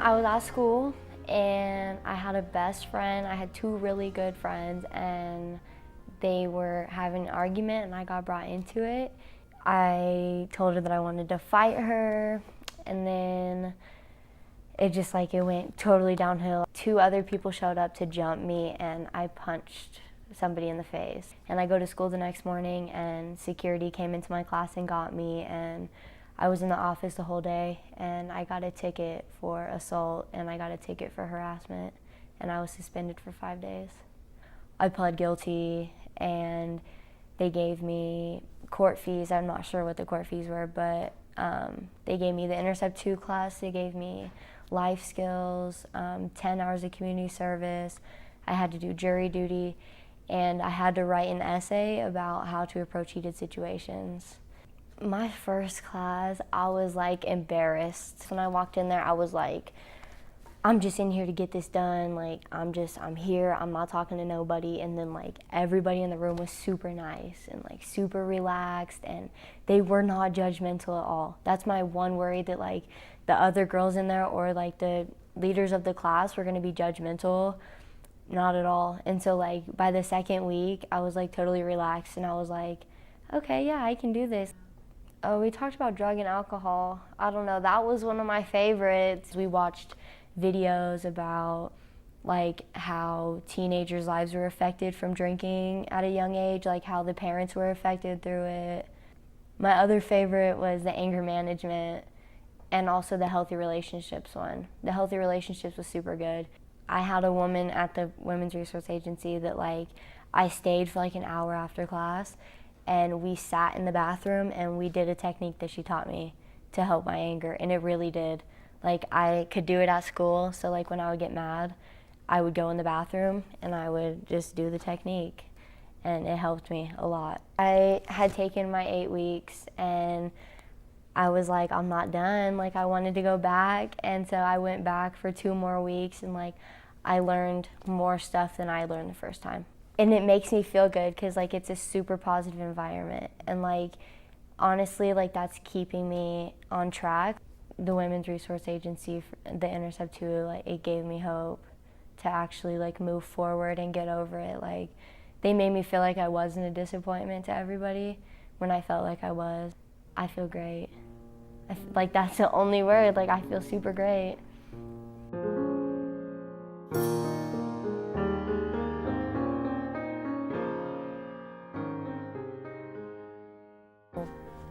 I was at school and I had a best friend. I had two really good friends and they were having an argument and I got brought into it. I told her that I wanted to fight her and then it went totally downhill. Two other people showed up to jump me and I punched somebody in the face. And I go to school the next morning and security came into my class and got me, and I was in the office the whole day and I got a ticket for assault and I got a ticket for harassment and I was suspended for 5 days. I pled guilty and they gave me court fees. I'm not sure what the court fees were, but they gave me the Intercept 2 class, they gave me life skills, 10 hours of community service. I had to do jury duty and I had to write an essay about how to approach heated situations. My first class, I was like embarrassed. When I walked in there, I was like, I'm just in here to get this done. Like, I'm here, I'm not talking to nobody. And then like everybody in the room was super nice and like super relaxed and they were not judgmental at all. That's my one worry, that like the other girls in there or like the leaders of the class were gonna be judgmental. Not at all. And so like by the second week, I was like totally relaxed and I was like, okay, yeah, I can do this. Oh, we talked about drug and alcohol. I don't know, that was one of my favorites. We watched videos about like how teenagers' lives were affected from drinking at a young age, like how the parents were affected through it. My other favorite was the anger management and also the healthy relationships one. The healthy relationships was super good. I had a woman at the Women's Resource Agency that like I stayed for like an hour after class and we sat in the bathroom and we did a technique that she taught me to help my anger, and it really did. Like I could do it at school, so like when I would get mad, I would go in the bathroom and I would just do the technique and it helped me a lot. I had taken my 8 weeks and I was like, I'm not done. Like I wanted to go back, and so I went back for 2 more weeks and like I learned more stuff than I learned the first time. And it makes me feel good because like it's a super positive environment and like honestly like that's keeping me on track. The Women's Resource Agency, the Intercept 2, like it gave me hope to actually like move forward and get over it. Like they made me feel like I wasn't a disappointment to everybody when I felt like I was. I feel great. Like that's the only word, like I feel super great.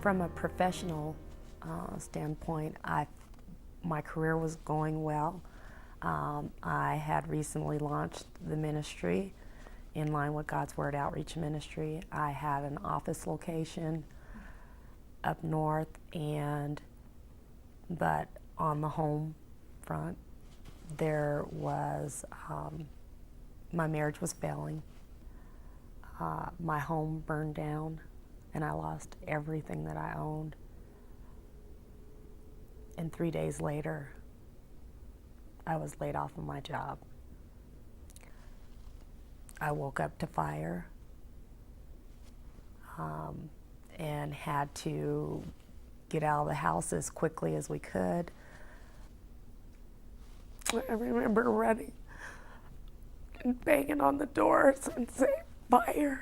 From a professional standpoint, my career was going well. I had recently launched the ministry in line with God's Word Outreach Ministry. I had an office location up north, but on the home front, there was, my marriage was failing. My home burned down and I lost everything that I owned. And 3 days later, I was laid off of my job. I woke up to fire and had to get out of the house as quickly as we could. I remember running and banging on the doors and saying, fire,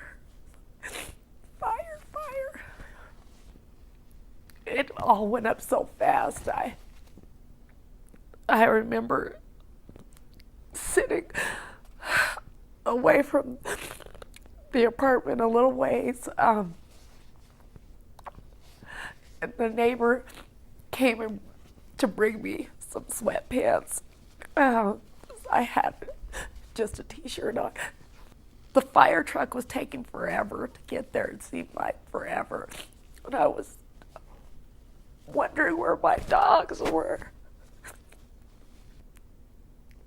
fire, fire. It all went up so fast. I remember sitting away from the apartment a little ways, and the neighbor came in to bring me some sweatpants. I had just a t-shirt on. The fire truck was taking forever to get there. It seemed like forever. And I was wondering where my dogs were.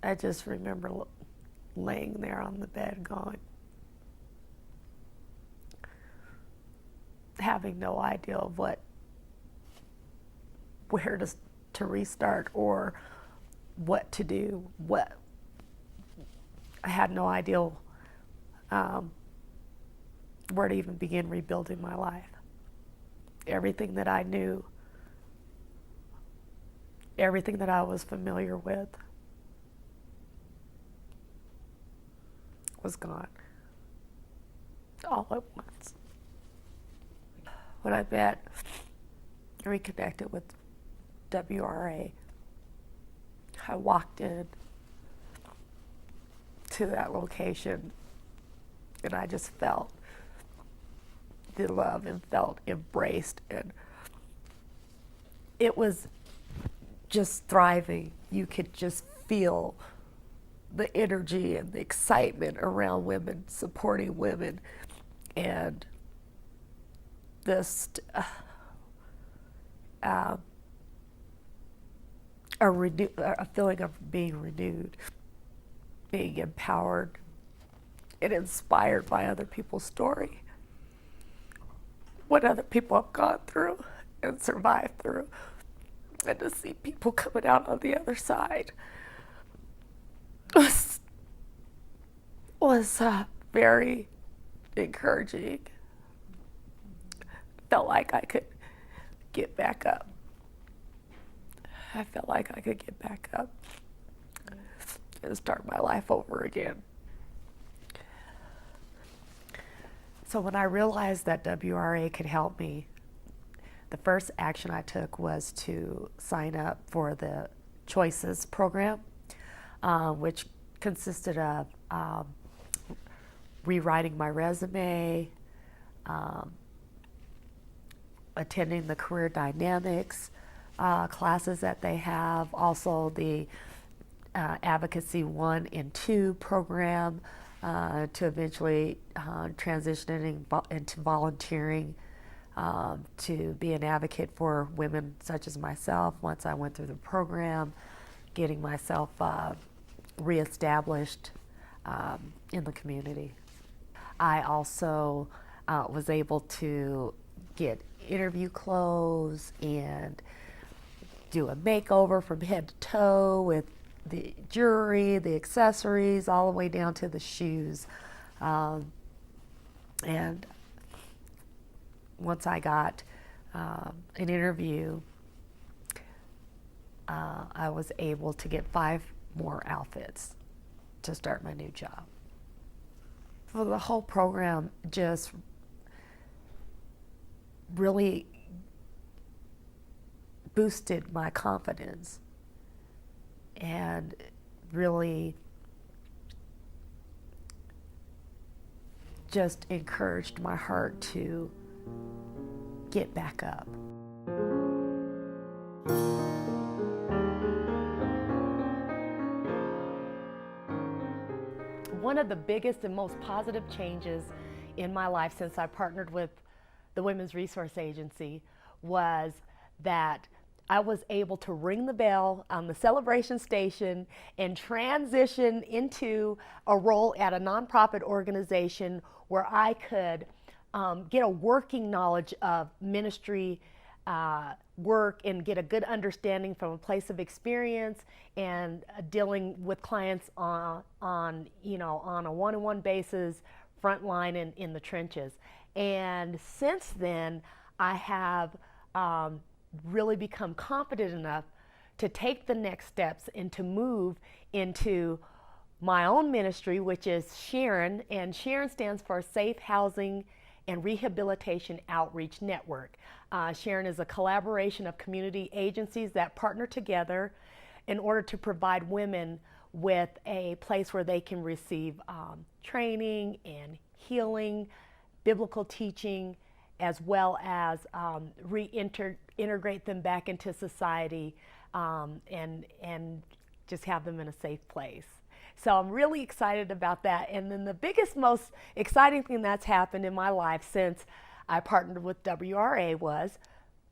I just remember laying there on the bed going, having no idea of where to restart or what to do. I had no idea where to even begin rebuilding my life. Everything that I knew, everything that I was familiar with was gone all at once. When I met and reconnected with WRA, I walked in to that location and I just felt the love and felt embraced, and it was just thriving. You could just feel the energy and the excitement around women, supporting women, and this a feeling of being renewed, being empowered, and inspired by other people's story, what other people have gone through and survived through, and to see people coming out on the other side was very encouraging. Felt like I could get back up. I felt like I could get back up and start my life over again. So when I realized that WRA could help me, the first action I took was to sign up for the Choices program, which consisted of rewriting my resume, attending the career dynamics classes that they have, also the Advocacy 1 and 2 program, to eventually transitioning into volunteering to be an advocate for women such as myself. Once I went through the program, getting myself reestablished in the community. I also was able to get interview clothes and do a makeover from head to toe with the jewelry, the accessories, all the way down to the shoes. And once I got an interview, I was able to get 5 more outfits to start my new job. So the whole program just really boosted my confidence and really just encouraged my heart to get back up. One of the biggest and most positive changes in my life since I partnered with the Women's Resource Agency was that I was able to ring the bell on the celebration station and transition into a role at a nonprofit organization where I could get a working knowledge of ministry work and get a good understanding from a place of experience and dealing with clients on a one-on-one basis, frontline and in the trenches. And since then, I have really become confident enough to take the next steps and to move into my own ministry, which is Sharon, and Sharon stands for Safe Housing and Rehabilitation Outreach Network. Sharon is a collaboration of community agencies that partner together in order to provide women with a place where they can receive training and healing, biblical teaching, as well as reintegrate them back into society and just have them in a safe place. So I'm really excited about that. And then the biggest, most exciting thing that's happened in my life since I partnered with WRA was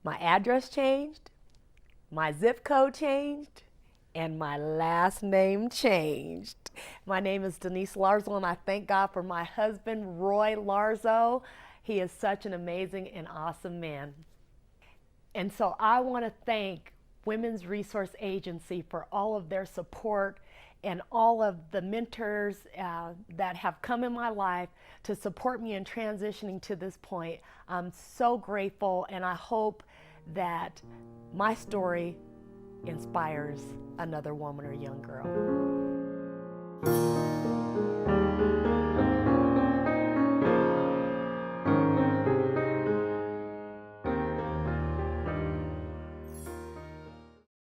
my address changed, my zip code changed, and my last name changed. My name is Denise Larzo, and I thank God for my husband, Roy Larzo. He is such an amazing and awesome man. And so I want to thank Women's Resource Agency for all of their support and all of the mentors that have come in my life to support me in transitioning to this point. I'm so grateful, and I hope that my story inspires another woman or young girl.